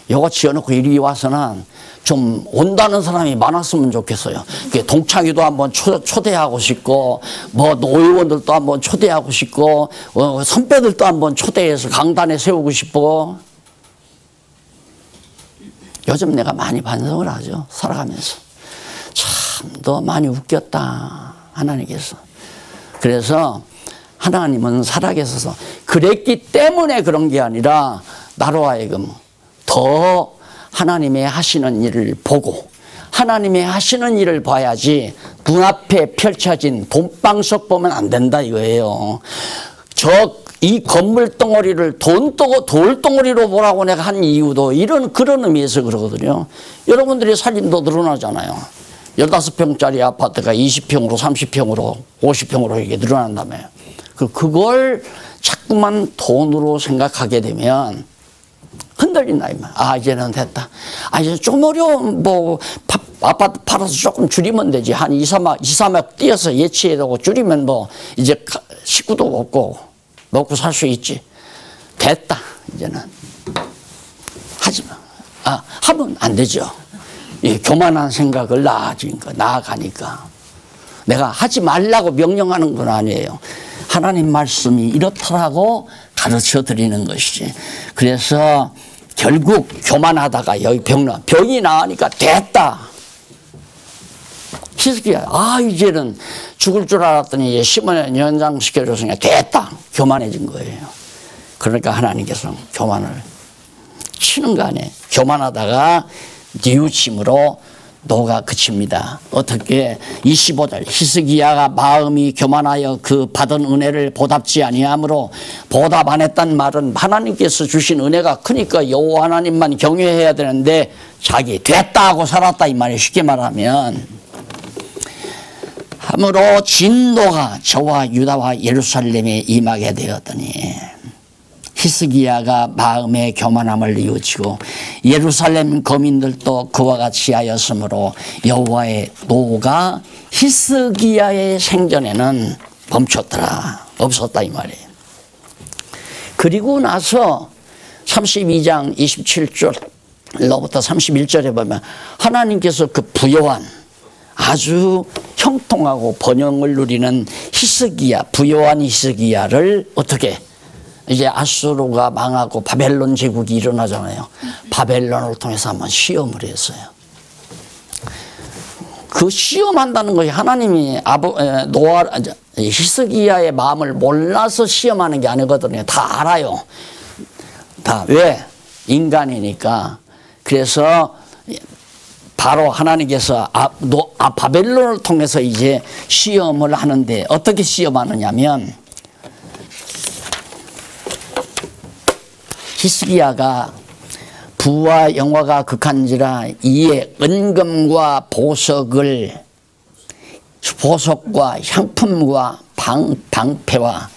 Speaker 1: 요거 지어놓고 이리 와서는 좀 온다는 사람이 많았으면 좋겠어요. 동창회도 한번 초대하고 싶고, 뭐 노회원들도 한번 초대하고 싶고, 선배들도 한번 초대해서 강단에 세우고 싶고. 요즘 내가 많이 반성을 하죠. 살아가면서. 참, 너 많이 웃겼다. 하나님께서. 그래서 하나님은 살아계셔서 그랬기 때문에 그런 게 아니라 나로 하여금 더 하나님의 하시는 일을 보고 하나님의 하시는 일을 봐야지 눈앞에 펼쳐진 돈방석 보면 안 된다 이거예요. 이 건물 덩어리를 돌덩어리로 보라고 내가 한 이유도 그런 의미에서 그러거든요. 여러분들이 살림도 늘어나잖아요. 15평짜리 아파트가 20평으로 30평으로 50평으로 이렇게 늘어난다며요. 그걸 자꾸만 돈으로 생각하게 되면 흔들린다. 아, 이제는 됐다. 아, 이제 좀 어려운 아파트 팔아서 조금 줄이면 되지. 한 2, 3억 띄어서 예치해두고 줄이면 이제 식구도 없고 먹고 살 수 있지. 됐다. 이제는 하지 마. 하면 안 되죠. 교만한 생각을 나아가니까. 내가 하지 말라고 명령하는 건 아니에요. 하나님 말씀이 이렇더라고 가르쳐 드리는 것이지. 그래서 결국 교만하다가 여기 병이 나으니까 됐다. 히스기야, 이제는 죽을 줄 알았더니 15년 연장시켜줬으니까 됐다. 교만해진 거예요. 그러니까 하나님께서 교만을 치는 거 아니에요. 교만하다가 뉘우침으로 노가 그칩니다. 어떻게 25절 히스기야가 마음이 교만하여 그 받은 은혜를 보답지 아니하므로 보답 안 했단 말은 하나님께서 주신 은혜가 크니까 여호와 하나님만 경외해야 되는데 자기 됐다 하고 살았다 이 말이에요. 쉽게 말하면 함으로 진노가 저와 유다와 예루살렘에 임하게 되었더니 히스기야가 마음의 교만함을 뉘우치고 예루살렘 거민들도 그와 같이 하였으므로 여호와의 노가 히스기야의 생전에는 멈췄더라. 없었다 이 말이에요. 그리고 나서 32장 27절로부터 31절에 보면 하나님께서 그 부요한 아주 형통하고 번영을 누리는 히스기야, 부요한 히스기야를 어떻게 이제 아수르가 망하고 바벨론 제국이 일어나잖아요. 바벨론을 통해서 한번 시험을 했어요. 그 시험한다는 것이 하나님이 히스기야의 마음을 몰라서 시험하는 게 아니거든요. 다 알아요. 다. 왜? 인간이니까. 그래서 바로 하나님께서 바벨론을 통해서 이제 시험을 하는데 어떻게 시험하느냐면 히스기야가 부와 영화가 극한지라 이에 은금과 보석과 향품과 방패와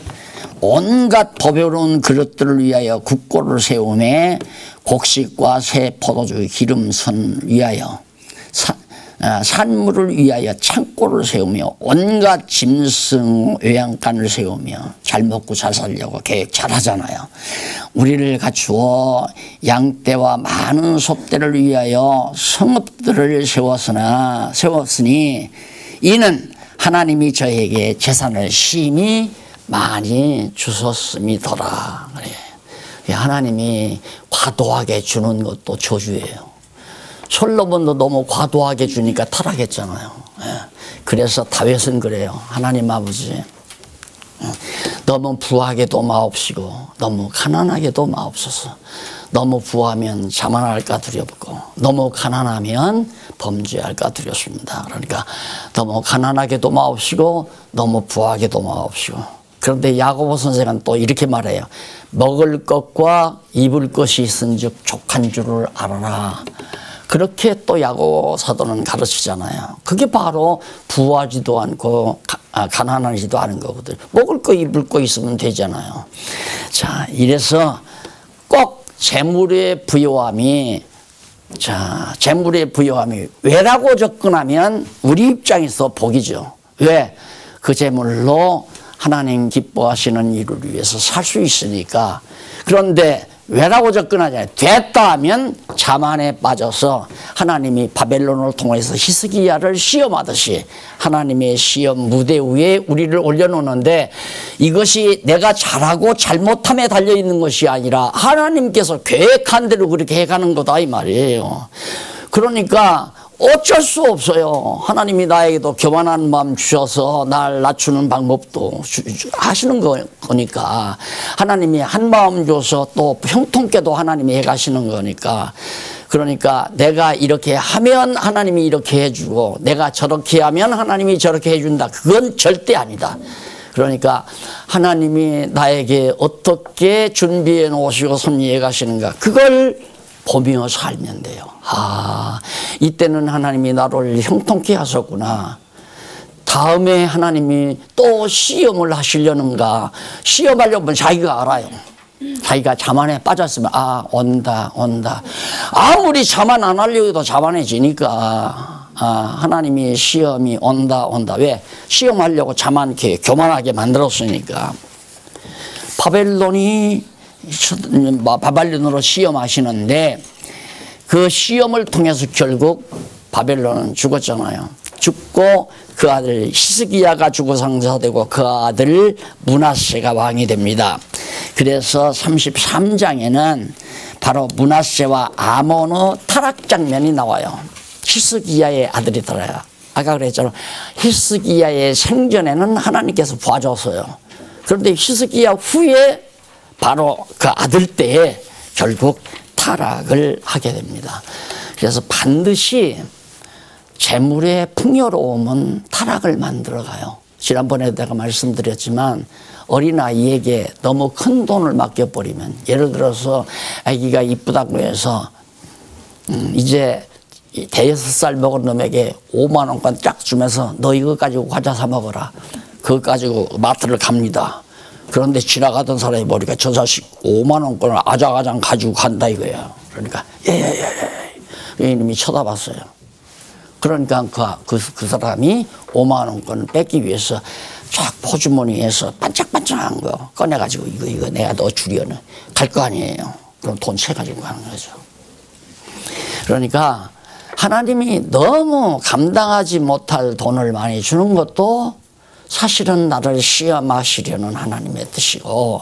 Speaker 1: 온갖 보배로운 그릇들을 위하여 국고를 세우매 곡식과 새 포도주 기름선 위하여 산물을 위하여 창고를 세우며 온갖 짐승 외양간을 세우며 잘 먹고 잘 살려고 계획 잘 하잖아요. 우리를 갖추어 양떼와 많은 소떼를 위하여 성읍들을 세웠으니 이는 하나님이 저에게 재산을 심히 많이 주셨음이더라. 그래. 하나님이 과도하게 주는 것도 저주예요. 솔로몬도 너무 과도하게 주니까 타락했잖아요. 그래서 다윗은 그래요. 하나님 아버지 너무 부하게도 마옵시고 너무 가난하게도 마옵소서. 너무 부하면 자만할까 두렵고 너무 가난하면 범죄할까 두렵습니다. 그러니까 너무 가난하게도 마옵시고 너무 부하게도 마옵시고. 그런데 야고보 선생은 또 이렇게 말해요. 먹을 것과 입을 것이 있은즉 족한 줄을 알아라. 그렇게 또 야고보 사도는 가르치잖아요. 그게 바로 부하지도 않고 가난하지도 않은 거거든요. 먹을 거 입을 거 있으면 되잖아요. 자, 이래서 꼭 재물의 부요함이 왜라고 접근하면 우리 입장에서 복이죠. 왜? 그 재물로 하나님 기뻐하시는 일을 위해서 살 수 있으니까. 그런데 왜라고 접근하잖아요. 됐다 하면 자만에 빠져서 하나님이 바벨론을 통해서 히스기야를 시험하듯이 하나님의 시험 무대 위에 우리를 올려놓는데 이것이 내가 잘하고 잘못함에 달려있는 것이 아니라 하나님께서 계획한 대로 그렇게 해가는 거다 이 말이에요. 그러니까 어쩔 수 없어요. 하나님이 나에게도 교만한 마음 주셔서 날 낮추는 방법도 하시는 거니까 하나님이 한 마음 줘서 또 형통케도 하나님이 해가시는 거니까 그러니까 내가 이렇게 하면 하나님이 이렇게 해주고 내가 저렇게 하면 하나님이 저렇게 해준다. 그건 절대 아니다. 그러니까 하나님이 나에게 어떻게 준비해 놓으시고 섭리해 가시는가 그걸 보며 살면 돼요. 아, 이때는 하나님이 나를 형통케 하셨구나. 다음에 하나님이 또 시험을 하시려는가. 시험하려면 자기가 알아요. 자기가 자만에 빠졌으면 온다. 아무리 자만 안 하려고 해도 자만해지니까 하나님이 시험이 온다. 왜? 시험하려고 자만케 교만하게 만들었으니까. 바벨론으로 시험하시는데 그 시험을 통해서 결국 바벨론은 죽었잖아요. 죽고 그 아들 히스기야가 주거상사되고 그 아들 므낫세가 왕이 됩니다. 그래서 33장에는 바로 므낫세와 아몬의 타락 장면이 나와요. 히스기야의 아들이더라요. 아까 그랬잖아요. 히스기야의 생전에는 하나님께서 봐줬어요. 그런데 히스기야 후에 바로 그 아들 때에 결국 타락을 하게 됩니다. 그래서 반드시 재물의 풍요로움은 타락을 만들어가요. 지난번에 내가 말씀드렸지만 어린아이에게 너무 큰 돈을 맡겨버리면, 예를 들어서 아기가 이쁘다고 해서 이제 대여섯 살 먹은 놈에게 5만 원권 쫙 주면서 너 이거 가지고 과자 사 먹어라. 그거 가지고 마트를 갑니다. 그런데 지나가던 사람이 머리가 저 자식 5만 원권을 아장아장 가지고 간다 이거야. 그러니까 이놈이 쳐다봤어요. 그러니까 그 사람이 5만 원권을 뺏기 위해서 쫙 포주머니에서 반짝반짝한 거 꺼내가지고 이거 내가 너 주려는 갈 거 아니에요. 그럼 돈 채가지고 가는 거죠. 그러니까 하나님이 너무 감당하지 못할 돈을 많이 주는 것도 사실은 나를 시험하시려는 하나님의 뜻이고,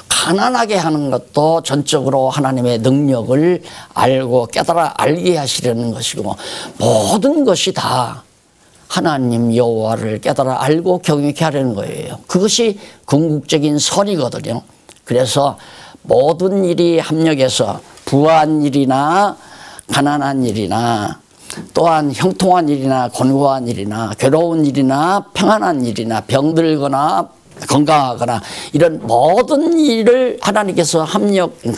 Speaker 1: 가난하게 하는 것도 전적으로 하나님의 능력을 알고 깨달아 알게 하시려는 것이고, 모든 것이 다 하나님 여호와를 깨달아 알고 경외케 하려는 거예요. 그것이 궁극적인 선이거든요. 그래서 모든 일이 합력해서 부한 일이나 가난한 일이나 또한 형통한 일이나 곤고한 일이나 괴로운 일이나 평안한 일이나 병들거나 건강하거나 이런 모든 일을 하나님께서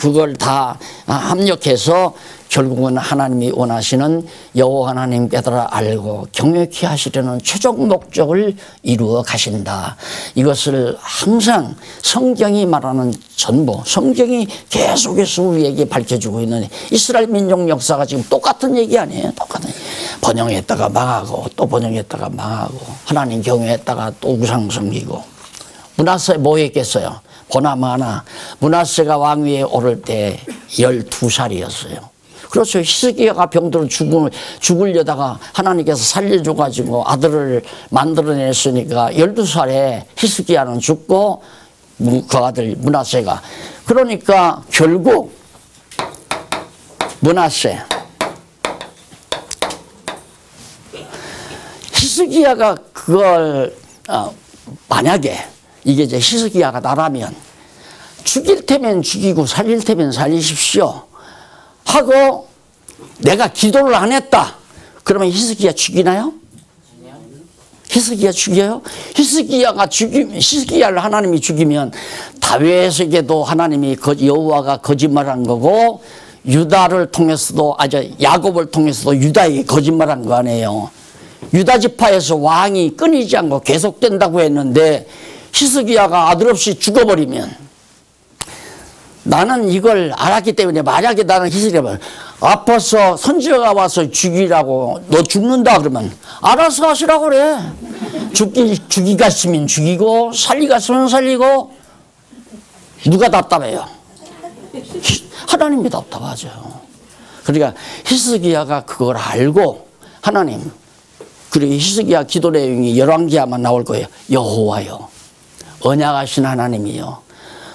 Speaker 1: 그걸 다 합력해서 결국은 하나님이 원하시는 여호와 하나님 깨달아 알고 경외케 하시려는 최종 목적을 이루어 가신다. 이것을 항상 성경이 말하는 전부, 성경이 계속해서 우리에게 밝혀주고 있는 이스라엘 민족 역사가 지금 똑같은 얘기 아니에요. 똑같은 얘기. 번영했다가 망하고 또 번영했다가 망하고 하나님 경외했다가 또 우상 섬기고. 므낫세 뭐 했겠어요? 보나마나 므낫세가 왕위에 오를 때 12살이었어요. 그렇죠. 히스기야가 병들어 죽으려다가 하나님께서 살려줘가지고 아들을 만들어냈으니까 12살에 히스기야는 죽고 그 아들 므낫세가. 그러니까 결국 므낫세, 히스기야가 그걸 만약에 이게 이제 히스기야가 나라면 죽일 테면 죽이고 살릴 테면 살리십시오 하고 내가 기도를 안 했다. 그러면 히스기야 죽이나요? 히스기야 죽여요? 히스기야를 하나님이 죽이면 다윗에게도 하나님이 여호와가 거짓말한 거고, 유다를 통해서도 야곱을 통해서도 유다에게 거짓말한 거 아니에요. 유다 지파에서 왕이 끊이지 않고 계속된다고 했는데 히스기야가 아들 없이 죽어버리면, 나는 이걸 알았기 때문에 만약에 나는 히스기야가 아파서 선지자가 와서 죽이라고, 너 죽는다 그러면 알아서 하시라고 그래. 죽이가 있으면 죽이고 살리가 있으면 살리고. 누가 답답해요? 하나님이 답답하죠. 그러니까 히스기야가 그걸 알고 하나님, 그리고 히스기야 기도 내용이 열왕기야만 나올 거예요. 여호와여, 언약하신 하나님이요,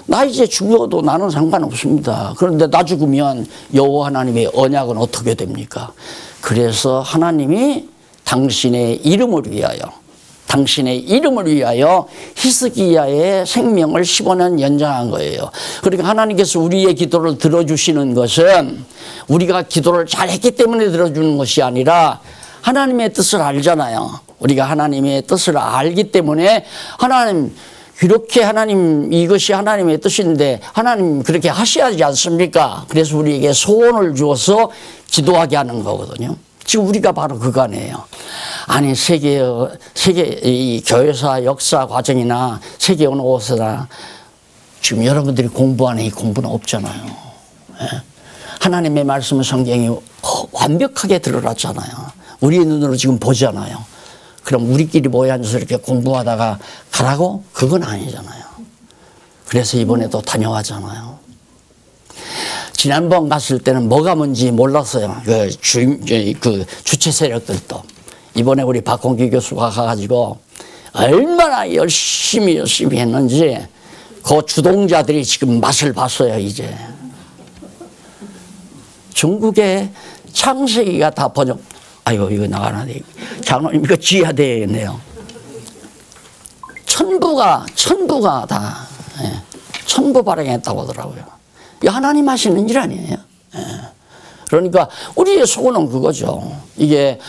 Speaker 1: 나 이제 죽어도 나는 상관없습니다. 그런데 나 죽으면 여호와 하나님의 언약은 어떻게 됩니까? 그래서 하나님이 당신의 이름을 위하여 히스기야의 생명을 15년 연장한 거예요. 그러니까 하나님께서 우리의 기도를 들어주시는 것은 우리가 기도를 잘했기 때문에 들어주는 것이 아니라 하나님의 뜻을 알잖아요. 우리가 하나님의 뜻을 알기 때문에 하나님, 이렇게 하나님, 이것이 하나님의 뜻인데 하나님 그렇게 하셔야 하지 않습니까? 그래서 우리에게 소원을 주어서 기도하게 하는 거거든요. 지금 우리가 바로 그거네요. 아니, 이 교회사 역사 과정이나 세계 어느 곳이나 지금 여러분들이 공부하는 이 공부는 없잖아요. 하나님의 말씀은 성경이 완벽하게 드러났잖아요. 우리 눈으로 지금 보잖아요. 그럼 우리끼리 모여 앉아서 이렇게 공부하다가 가라고? 그건 아니잖아요. 그래서 이번에도 다녀왔잖아요. 지난번 갔을 때는 뭐가 뭔지 몰랐어요. 그 주체 세력들도. 이번에 우리 박홍기 교수가 가가지고 얼마나 열심히 했는지 그 주동자들이 지금 맛을 봤어요, 이제. 중국의 창세기가 다 번역, 아이고, 이거 나가는데. 장로님, 이거 지어야 되겠네요. 천부가 다, 천부 발행했다고 하더라고요. 이 하나님 하시는 일 아니에요. 그러니까 우리의 소원은 그거죠. 이게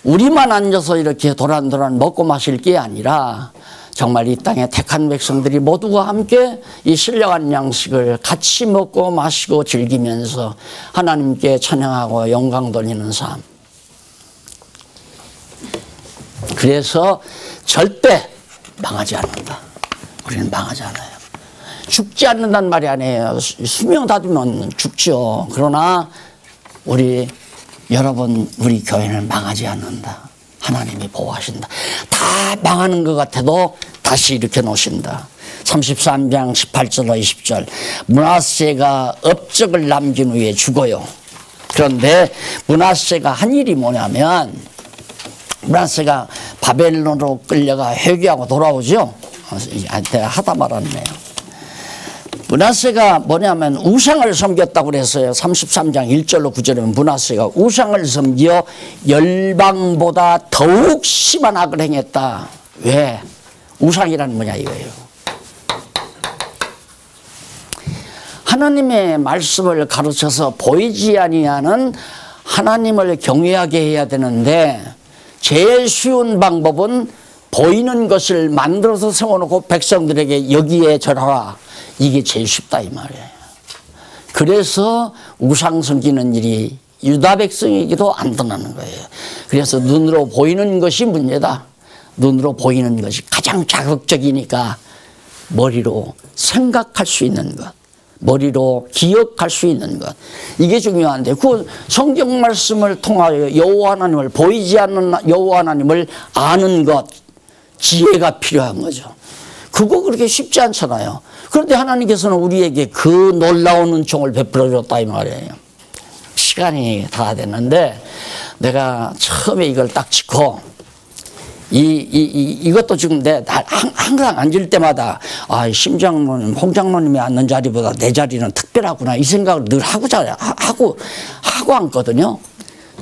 Speaker 1: 우리만 앉아서 이렇게 도란도란 먹고 마실 게 아니라 정말 이 땅의 택한 백성들이 모두가 함께 이 신령한 양식을 같이 먹고 마시고 즐기면서 하나님께 찬양하고 영광 돌리는 삶. 그래서 절대 망하지 않는다. 우리는 망하지 않아요. 죽지 않는다는 말이 아니에요. 수명 닫으면 죽죠. 그러나 우리 여러분, 우리 교회는 망하지 않는다. 하나님이 보호하신다. 다 망하는 것 같아도 다시 일으켜 놓으신다. 33장 18절로 20절. 므낫세가 업적을 남긴 후에 죽어요. 그런데 므낫세가 한 일이 뭐냐면, 므낫세가 바벨론으로 끌려가 회개하고 돌아오죠. 내가 하다 말았네요. 므낫세가 뭐냐면 우상을 섬겼다고 그랬어요. 33장 1절로 9절에 므낫세가 우상을 섬겨 열방보다 더욱 심한 악을 행했다. 왜? 우상이란 뭐냐 이거예요. 하나님의 말씀을 가르쳐서 보이지 아니하는 하나님을 경외하게 해야 되는데, 제일 쉬운 방법은 보이는 것을 만들어서 세워놓고 백성들에게 여기에 절하라. 이게 제일 쉽다 이 말이에요. 그래서 우상 섬기는 일이 유다 백성에게도 안 드러나는 거예요. 그래서 눈으로 보이는 것이 문제다. 눈으로 보이는 것이 가장 자극적이니까 머리로 생각할 수 있는 것, 머리로 기억할 수 있는 것, 이게 중요한데, 그 성경 말씀을 통하여 여호와 하나님을, 보이지 않는 여호와 하나님을 아는 것, 지혜가 필요한 거죠. 그거 그렇게 쉽지 않잖아요. 그런데 하나님께서는 우리에게 그 놀라운 은총을 베풀어 줬다 이 말이에요. 시간이 다 됐는데 내가 처음에 이걸 딱 짚고 이것도 지금 내 항상 앉을 때마다 심 장로님, 홍 장로님이 앉는 자리보다 내 자리는 특별하구나 이 생각을 늘 하고 앉거든요.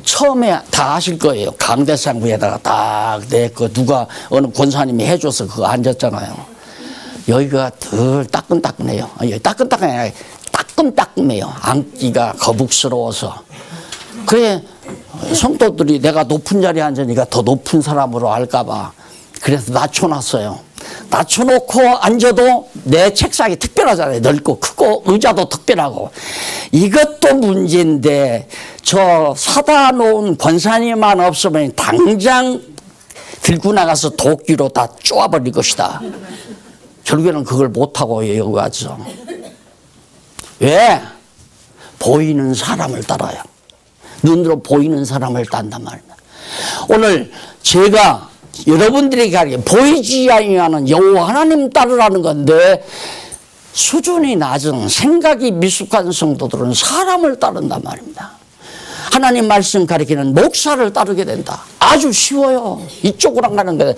Speaker 1: 처음에 다 아실 거예요. 강대상 위에다가 딱 내 그 누가 어느 권사님이 해줘서 그거 앉았잖아요. 여기가 덜 따끈따끈해요. 여기 따끈따끈해요. 따끔따끔해요. 앉기가 거북스러워서. 그래 성도들이 내가 높은 자리에 앉으니까 더 높은 사람으로 알까봐 그래서 낮춰놨어요. 낮춰놓고 앉아도 내 책상이 특별하잖아요. 넓고 크고 의자도 특별하고. 이것도 문제인데 저 사다 놓은 권사님만 없으면 당장 들고 나가서 도끼로 다 쪼아버릴 것이다. 결국에는 그걸 못하고 여기 와서. 왜? 보이는 사람을 따라요. 눈으로 보이는 사람을 딴단 말입니다. 오늘 제가 여러분들에게 가르쳐 보이지 아니하는 여호와 하나님 따르라는 건데, 수준이 낮은 생각이 미숙한 성도들은 사람을 따른단 말입니다. 하나님 말씀 가리키는 목사를 따르게 된다. 아주 쉬워요. 이쪽으로 안 가는 게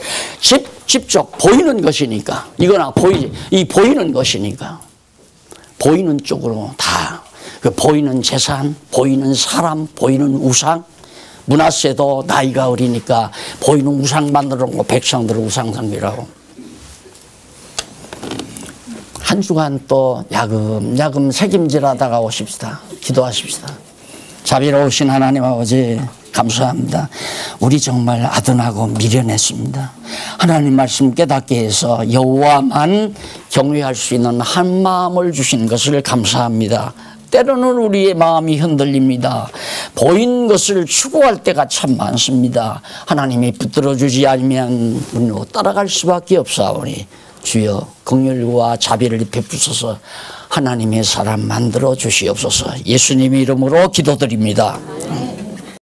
Speaker 1: 직접 보이는 것이니까. 이거나 보이는 것이니까. 보이는 쪽으로 다. 그 보이는 재산, 보이는 사람, 보이는 우상. 므낫세도 나이가 어리니까 보이는 우상 만들어 놓고 백성들을 우상 섬기라고. 한 주간 또 야금야금 책임질하다가 오십시다. 기도하십시다. 자비로우신 하나님 아버지 감사합니다. 우리 정말 아둔하고 미련했습니다. 하나님 말씀 깨닫게 해서 여호와만 경외할 수 있는 한 마음을 주신 것을 감사합니다. 때로는 우리의 마음이 흔들립니다. 보인 것을 추구할 때가 참 많습니다. 하나님이 붙들어주지 않으면 우리는 따라갈 수밖에 없사오니 주여 긍휼과 자비를 베푸소서. 하나님의 사람 만들어 주시옵소서. 예수님 이름으로 기도드립니다.